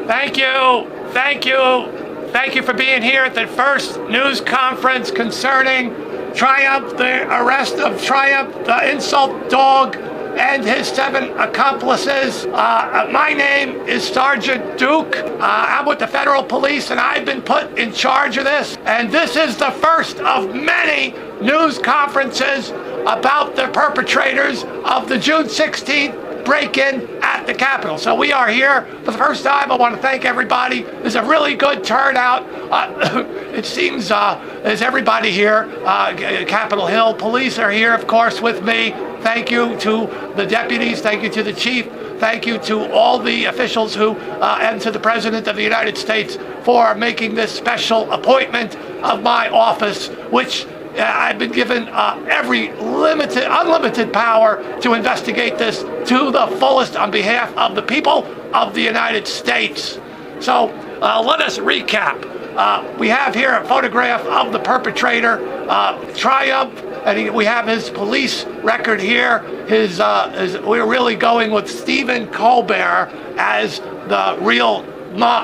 Thank you. Thank you. Thank you for being here at the first news conference concerning Triumph, the arrest of Triumph, the insult dog, and his 7 accomplices. My name is Sergeant Duke. I'm with the federal police, and I've been put in charge of this. And this is the first of many news conferences about the perpetrators of the June 16th break-in at the Capitol. So we are here for the first time. I want to thank everybody. There's a really good turnout. It seems there's everybody here. Capitol Hill police are here, of course, with me. Thank you to the deputies. Thank you to the chief. Thank you to all the officials who, and to the President of the United States for making this special appointment of my office, which I've been given every unlimited power to investigate this to the fullest on behalf of the people of the United States. So let us recap. We have here a photograph of the perpetrator, Triumph, and we have his police record here. We're really going with Stephen Colbert as the real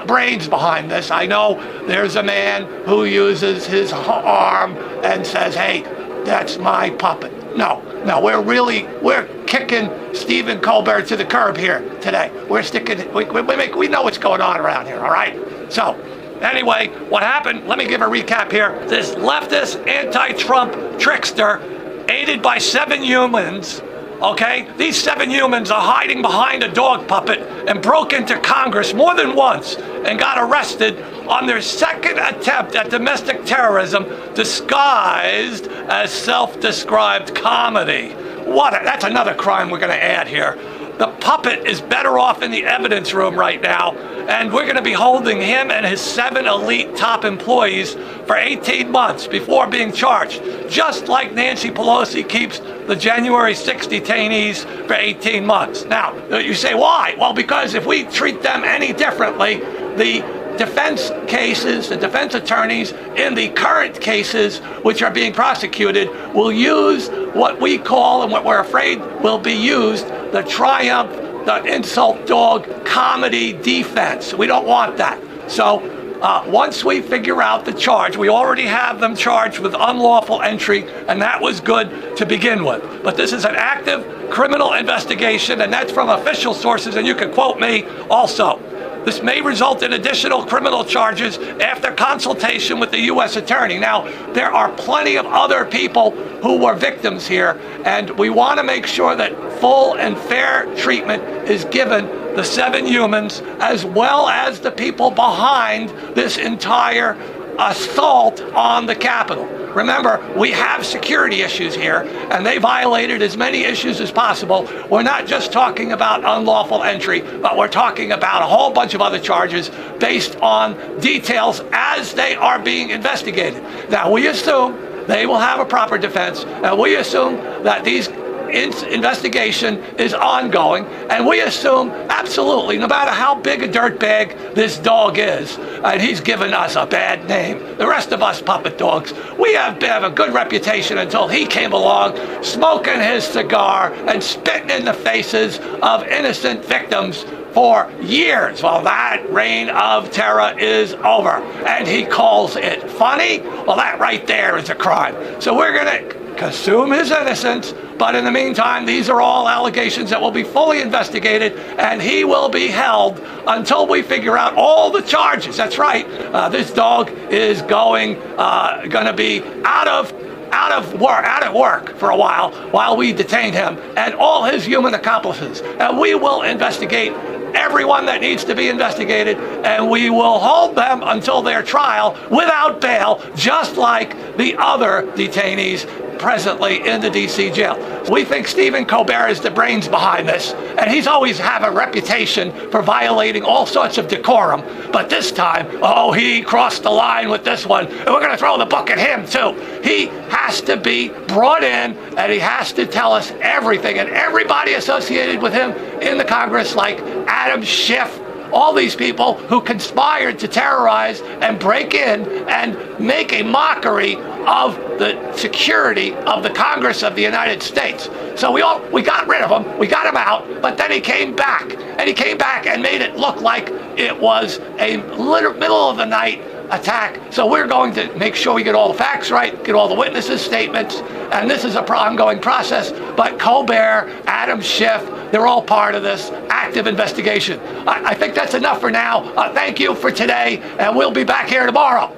brains behind this. I know there's a man who uses his arm and says, hey, that's my puppet. No, we're kicking Stephen Colbert to the curb here today. We're sticking, we know what's going on around here, all right? So, anyway, what happened, let me give a recap here. This leftist anti-Trump trickster, aided by 7 humans, okay? These 7 humans are hiding behind a dog puppet and broke into Congress more than once and got arrested on their 2nd attempt at domestic terrorism disguised as self-described comedy. That's another crime we're going to add here. The puppet is better off in the evidence room right now, and we're going to be holding him and his 7 elite top employees for 18 months before being charged, just like Nancy Pelosi keeps the January 6 detainees for 18 months. Now, you say, why? Well, because if we treat them any differently, the defense cases, the defense attorneys in the current cases which are being prosecuted will use what we call, and what we're afraid will be used, the Triumph, the insult dog comedy defense. We don't want that. So once we figure out the charge, we already have them charged with unlawful entry, and that was good to begin with. But this is an active criminal investigation, and that's from official sources, and you can quote me also. This may result in additional criminal charges after consultation with the U.S. Attorney. Now, there are plenty of other people who were victims here, and we want to make sure that full and fair treatment is given the 7 humans, as well as the people behind this entire assault on the Capitol. Remember, we have security issues here, and they violated as many issues as possible. We're not just talking about unlawful entry, but we're talking about a whole bunch of other charges based on details as they are being investigated. Now, we assume they will have a proper defense, and we assume that these investigation is ongoing, and we assume absolutely, no matter how big a dirtbag this dog is, and he's given us a bad name, the rest of us puppet dogs, we have a good reputation until he came along smoking his cigar and spitting in the faces of innocent victims for years. Well, that reign of terror is over, and he calls it funny. Well, that right there is a crime. So we're going to assume his innocence, but in the meantime, these are all allegations that will be fully investigated, and he will be held until we figure out all the charges. That's right. This dog is going to be out of work for a while we detain him and all his human accomplices, and we will investigate everyone that needs to be investigated, and we will hold them until their trial without bail, just like the other detainees presently in the D.C. jail. We think Stephen Colbert is the brains behind this, and he's always have a reputation for violating all sorts of decorum. But this time, he crossed the line with this one, and we're going to throw the book at him too. He has to be brought in, and he has to tell us everything, and everybody associated with him in the Congress, like Adam Schiff, all these people who conspired to terrorize and break in and make a mockery of the security of the Congress of the United States. So we got rid of him, we got him out, but then he came back, and he came back and made it look like it was a middle of the night attack. So we're going to make sure we get all the facts right, get all the witnesses' statements, and this is a ongoing process. But Colbert, Adam Schiff, they're all part of this active investigation. I think that's enough for now. Thank you for today, and we'll be back here tomorrow.